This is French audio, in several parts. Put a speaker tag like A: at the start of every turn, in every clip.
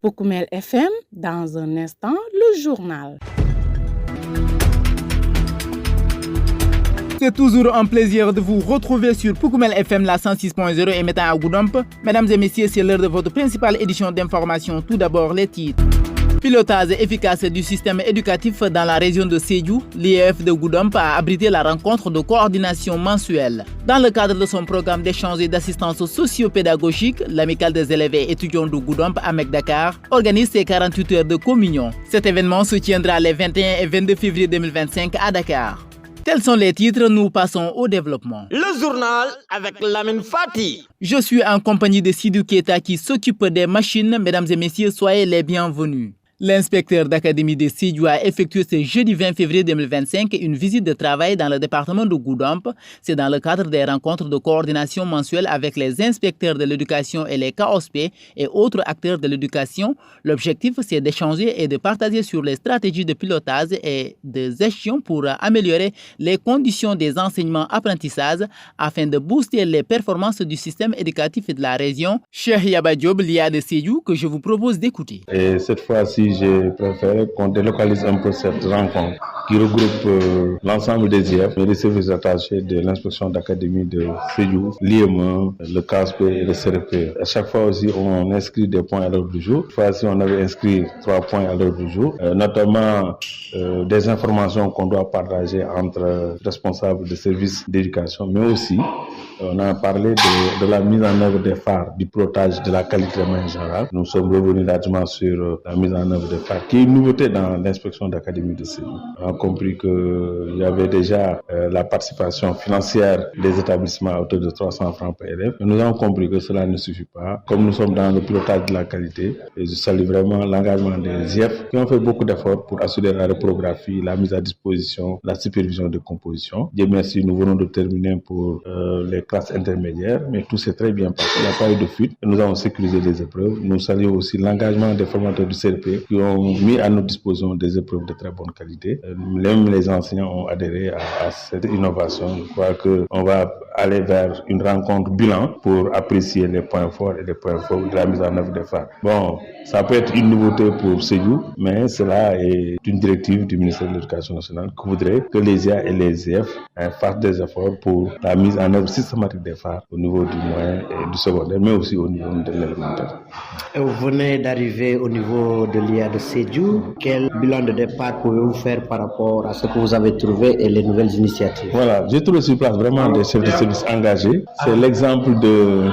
A: Poukoumel FM, dans un instant, le journal.
B: C'est toujours un plaisir de vous retrouver sur Poukoumel FM, la 106.0 émettant à Goudomp. Mesdames et messieurs, c'est l'heure de votre principale édition d'information. Tout d'abord, les titres. Pilotage efficace du système éducatif dans la région de Sédhiou, l'IEF de Goudomp a abrité la rencontre de coordination mensuelle. Dans le cadre de son programme d'échange et d'assistance socio-pédagogique, l'amicale des élèves et étudiants de Goudomp à Dakar organise ses 48 heures de communion. Cet événement se tiendra les 21 et 22 février 2025 à Dakar. Tels sont les titres, nous passons au développement.
C: Le journal avec Lamine Fati.
B: Je suis en compagnie de Sidou Keita qui s'occupe des machines. Mesdames et messieurs, soyez les bienvenus. L'inspecteur d'académie de Sédhiou a effectué ce jeudi 20 février 2025 une visite de travail dans le département de Goudomp. C'est dans le cadre des rencontres de coordination mensuelle avec les inspecteurs de l'éducation et les KOSP et autres acteurs de l'éducation. L'objectif, c'est d'échanger et de partager sur les stratégies de pilotage et de gestion pour améliorer les conditions des enseignements-apprentissages afin de booster les performances du système éducatif de la région. Cheikh Yaba Diop, l'IA de Sédhiou, que je vous propose d'écouter.
D: Et cette fois-ci, j'ai préféré qu'on délocalise un peu cette rencontre qui regroupe l'ensemble des IEF et les services attachés de l'inspection d'académie de Sédhiou, l'IME, le KSP et le CRP. À chaque fois aussi, on inscrit des points à l'ordre du jour. Cette fois-ci, on avait inscrit 3 points à l'ordre du jour, notamment des informations qu'on doit partager entre responsables de services d'éducation, mais aussi on a parlé de la mise en œuvre des phares, du pilotage de la qualité en général. Nous sommes revenus largement sur la mise en œuvre des phares, qui est une nouveauté dans l'inspection d'académie de Sédhiou. On a compris qu'il y avait déjà la participation financière des établissements à hauteur de 300 francs par élève. Et nous avons compris que cela ne suffit pas. Comme nous sommes dans le pilotage de la qualité, et je salue vraiment l'engagement des IEF qui ont fait beaucoup d'efforts pour assurer la reprographie, la mise à disposition, la supervision de composition. Dieu merci, nous venons de terminer pour les classes intermédiaires, mais tout s'est très bien passé. Il n'y a pas eu de fuite. Nous avons sécurisé les épreuves. Nous saluons aussi l'engagement des formateurs du CRP qui ont mis à notre disposition des épreuves de très bonne qualité. Même les enseignants ont adhéré à cette innovation. Je crois qu'on va aller vers une rencontre bilan pour apprécier les points forts et les points forts de la mise en œuvre des phares. Bon, ça peut être une nouveauté pour Sédhiou, mais cela est une directive du ministère de l'Éducation nationale qui voudrait que les IA et les IEF fassent des efforts pour la mise en œuvre systématique des phares au niveau du moyen et du secondaire, mais aussi au niveau de l'élémentaire.
E: Vous venez d'arriver au niveau de l'IA de Sédhiou. Quel bilan de départ pouvez-vous faire par rapport à ce que vous avez trouvé et les nouvelles initiatives?
D: Voilà, j'ai trouvé sur place vraiment des chefs de service engagés. C'est l'exemple de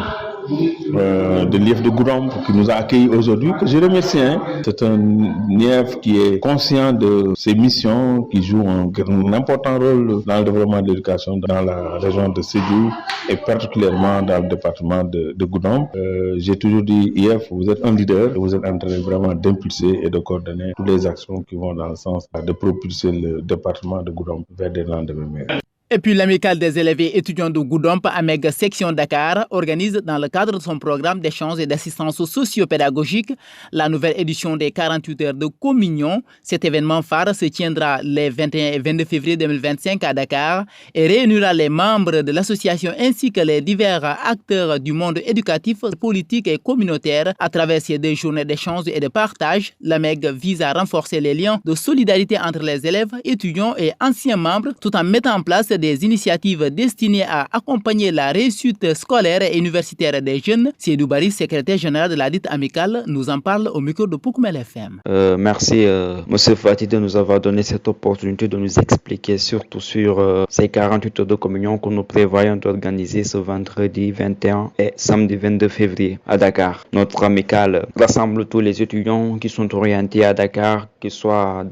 D: l'IEF de Goudomp qui nous a accueillis aujourd'hui, que je remercie. C'est un IEF qui est conscient de ses missions, qui joue un important rôle dans le développement de l'éducation dans la région de Sédhiou et particulièrement dans le département de Goudomp. J'ai toujours dit, IEF, vous êtes un leader et vous êtes en train vraiment d'impulser et de coordonner toutes les actions qui vont dans le sens de propulser le département de Goudomp vers des lendemains meilleurs.
B: Et puis l'amicale des élèves et étudiants de Goudomp à Meg section Dakar organise dans le cadre de son programme d'échange et d'assistance socio-pédagogique la nouvelle édition des 48 heures de communion. Cet événement phare se tiendra les 21 et 22 février 2025 à Dakar et réunira les membres de l'association ainsi que les divers acteurs du monde éducatif, politique et communautaire. À travers ces 2 journées d'échange et de partage, la MEG vise à renforcer les liens de solidarité entre les élèves, étudiants et anciens membres tout en mettant en place des initiatives destinées à accompagner la réussite scolaire et universitaire des jeunes. Seydou Bari, secrétaire général de la dite amicale, nous en parle au micro de Poukoumel FM.
F: Merci M. Fati de nous avoir donné cette opportunité de nous expliquer surtout sur ces 48 heures de communion que nous prévoyons d'organiser ce vendredi 21 et samedi 22 février à Dakar. Notre amicale rassemble tous les étudiants qui sont orientés à Dakar, qu'ils soient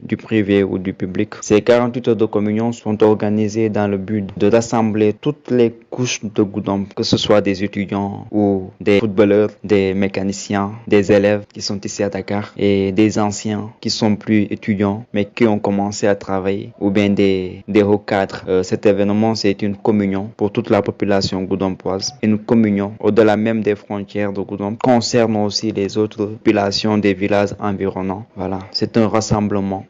F: du privé ou du public. Ces 48 heures de communion sont organisées organisé dans le but de rassembler toutes les couches de Goudomp, que ce soit des étudiants ou des footballeurs, des mécaniciens, des élèves qui sont ici à Dakar et des anciens qui sont plus étudiants mais qui ont commencé à travailler, ou bien des hauts cadres. Cet événement, c'est une communion pour toute la population goudompoise, une communion au-delà même des frontières de Goudomp, concernant aussi les autres populations des villages environnants. Voilà, c'est un rassemblement.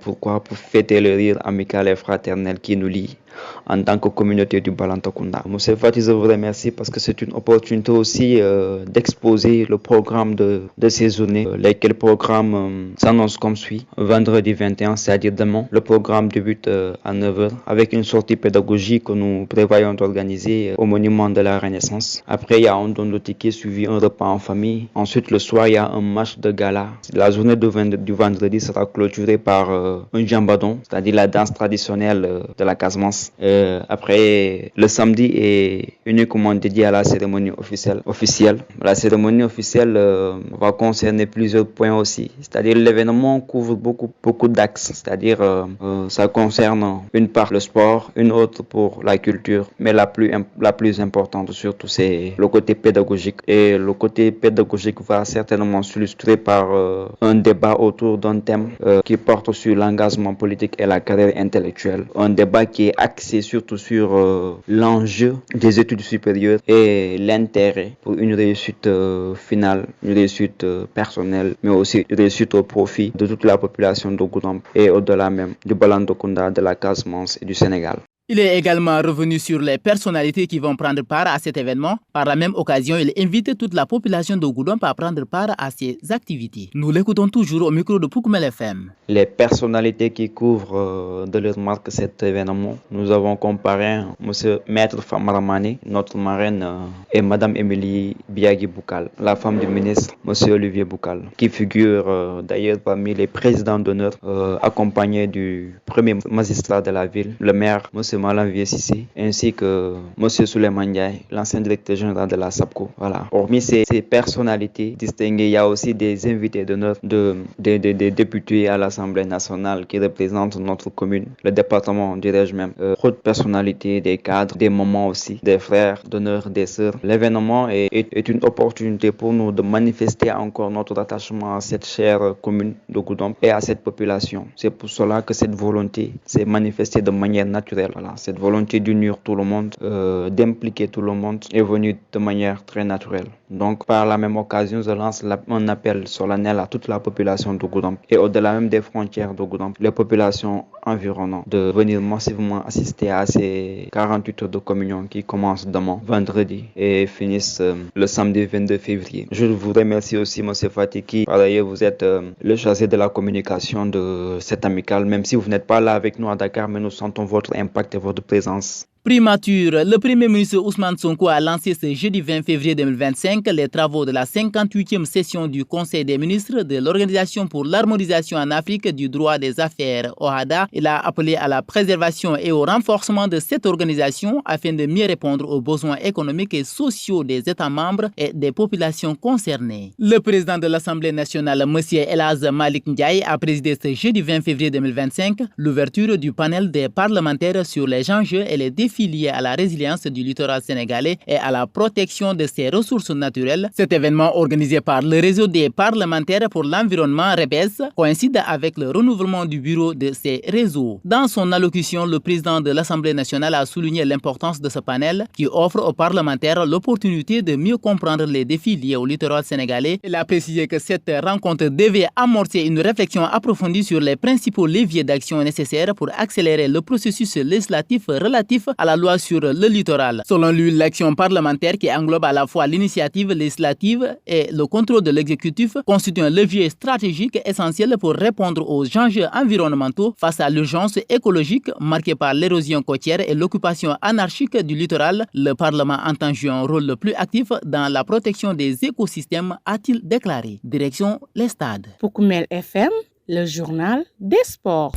F: Pourquoi? Pour fêter le rire amical et fraternel qui nous lie en tant que communauté du Balantacounda. Monsieur Fati, je vous remercie parce que c'est une opportunité aussi d'exposer le programme de ces journées, lesquels programmes s'annoncent comme suit. Vendredi 21, c'est-à-dire demain, le programme débute à 9h avec une sortie pédagogique que nous prévoyons d'organiser au monument de la Renaissance. Après, il y a un don de tickets suivi un repas en famille. Ensuite, le soir, il y a un match de gala. La journée du vendredi sera clôturée par un jambadon, c'est-à-dire la danse traditionnelle de la Casamance. Après, le samedi est uniquement dédié à la cérémonie officielle. La cérémonie officielle va concerner plusieurs points aussi. C'est-à-dire l'événement couvre beaucoup d'axes. C'est-à-dire ça concerne une part le sport, une autre pour la culture, mais la plus importante surtout c'est le côté pédagogique. Et le côté pédagogique va certainement s'illustrer par un débat autour d'un thème qui porte sur l'engagement politique et la carrière intellectuelle. Un débat qui est axé surtout sur l'enjeu des études supérieures et l'intérêt pour une réussite finale, une réussite personnelle, mais aussi une réussite au profit de toute la population de Goudomp et au-delà même du Balantacounda, de la Casamance et du Sénégal.
B: Il est également revenu sur les personnalités qui vont prendre part à cet événement. Par la même occasion, il invite toute la population de Goudomp à prendre part à ces activités. Nous l'écoutons toujours au micro de Poukoumel FM.
F: Les personnalités qui couvrent de leur marque cet événement, nous avons comparé M. Maître Famaramane, notre marraine, et Mme Émilie Biagui Boukal, la femme du ministre, M. Olivier Boukal, qui figure d'ailleurs parmi les présidents d'honneur, accompagné du premier magistrat de la ville, le maire, M. Malam Vieux-Sissi, ainsi que M. Souleymane Ndiaye, l'ancien directeur général de la SAPCO. Voilà. Hormis ces personnalités distinguées, il y a aussi des invités d'honneur des députés à l'Assemblée nationale qui représentent notre commune, le département, dirais-je même, d'autres personnalités, des cadres, des mamans aussi, des frères d'honneur, des sœurs. L'événement est une opportunité pour nous de manifester encore notre attachement à cette chère commune de Goudomp et à cette population. C'est pour cela que cette volonté s'est manifestée de manière naturelle. Voilà, cette volonté d'unir tout le monde, d'impliquer tout le monde est venue de manière très naturelle. Donc, par la même occasion, je lance un appel solennel à toute la population de Goudomp et au-delà même des frontières de Goudomp, les populations environnantes, de venir massivement assister à ces 48 heures de communion qui commencent demain, vendredi, et finissent le samedi 22 février. Je vous remercie aussi, M. Fatiki. Par ailleurs, vous êtes le chargé de la communication de cette amicale, même si vous n'êtes pas là avec nous à Dakar, mais nous sentons votre impact et votre présence.
B: Primature, le Premier ministre Ousmane Sonko a lancé ce jeudi 20 février 2025 les travaux de la 58e session du Conseil des ministres de l'Organisation pour l'harmonisation en Afrique du droit des affaires OHADA. Il a appelé à la préservation et au renforcement de cette organisation afin de mieux répondre aux besoins économiques et sociaux des États membres et des populations concernées. Le président de l'Assemblée nationale, M. Elhaz Malik Ndiaye, a présidé ce jeudi 20 février 2025 l'ouverture du panel des parlementaires sur les enjeux et les défis liés à la résilience du littoral sénégalais et à la protection de ses ressources naturelles. Cet événement organisé par le réseau des parlementaires pour l'environnement REPES coïncide avec le renouvellement du bureau de ces réseaux. Dans son allocution, le président de l'Assemblée nationale a souligné l'importance de ce panel qui offre aux parlementaires l'opportunité de mieux comprendre les défis liés au littoral sénégalais. Il a précisé que cette rencontre devait amorcer une réflexion approfondie sur les principaux leviers d'action nécessaires pour accélérer le processus législatif relatif à la loi sur le littoral. Selon lui, l'action parlementaire qui englobe à la fois l'initiative législative et le contrôle de l'exécutif constitue un levier stratégique essentiel pour répondre aux enjeux environnementaux face à l'urgence écologique marquée par l'érosion côtière et l'occupation anarchique du littoral. Le Parlement entend jouer un rôle le plus actif dans la protection des écosystèmes, a-t-il déclaré. Direction les stades.
A: Poukoumel FM, le journal des sports.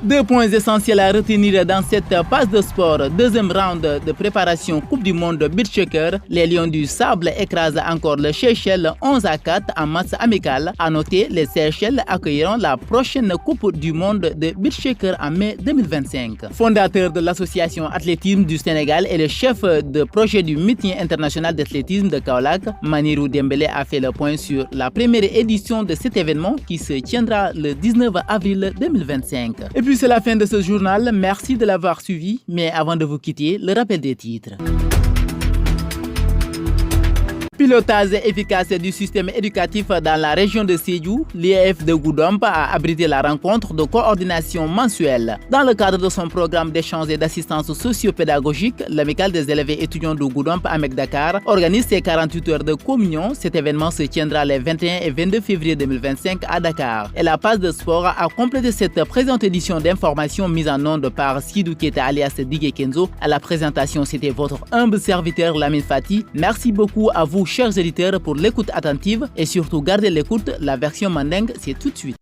B: 2 points essentiels à retenir dans cette phase de sport. Deuxième round de préparation Coupe du Monde Beach Soccer. Les Lions du Sable écrasent encore le Seychelles 11-4 en match amical. À noter, les Seychelles accueilleront la prochaine Coupe du Monde de Beach Soccer en mai 2025. Fondateur de l'association athlétisme du Sénégal et le chef de projet du meeting international d'athlétisme de Kaolack, Manirou Dembélé a fait le point sur la première édition de cet événement qui se tiendra le 19 avril 2025. Et puis c'est la fin de ce journal. Merci de l'avoir suivi. Mais avant de vous quitter, le rappel des titres. Pilotage efficace du système éducatif dans la région de Sédhiou, l'IEF de Goudomp a abrité la rencontre de coordination mensuelle. Dans le cadre de son programme d'échange et d'assistance socio-pédagogique, l'amicale des élèves et étudiants de Goudomp à Dakar organise ses 48 heures de communion. Cet événement se tiendra les 21 et 22 février 2025 à Dakar. Et la page de sport a complété cette présente édition d'information mise en onde par Sidou Keta alias Digue Kenzo. À la présentation, c'était votre humble serviteur Lamine Fati. Merci beaucoup à vous, chers éditeurs, pour l'écoute attentive et surtout gardez l'écoute. La version mandingue, c'est tout de suite.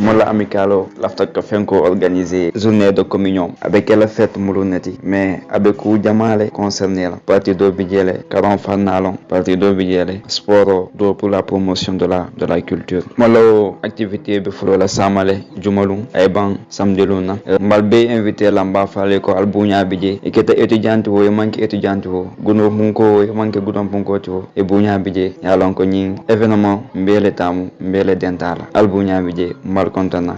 F: Mola Amicalo, l'Afrique Fenko organisé journée de communion avec la fête Moulouneti, mais avec Jamale concerné, partie d'Obidjele, Caron Fanalon, partie d'Obidjele, sport pour la promotion de la culture. Molo activité before la Samale, Jumalou, Eban, Samdeluna, Malbe invité l'amba fallait ko Albunya Bidje, et qui était étudiante ou manque étudiante ou Gouno Munko, et manque Goudon Punko, et Bunya Bidje, et Alonkoning, événement, Mbele Tamu, Mbele Dental, Albunya Bidje, Mal Contana.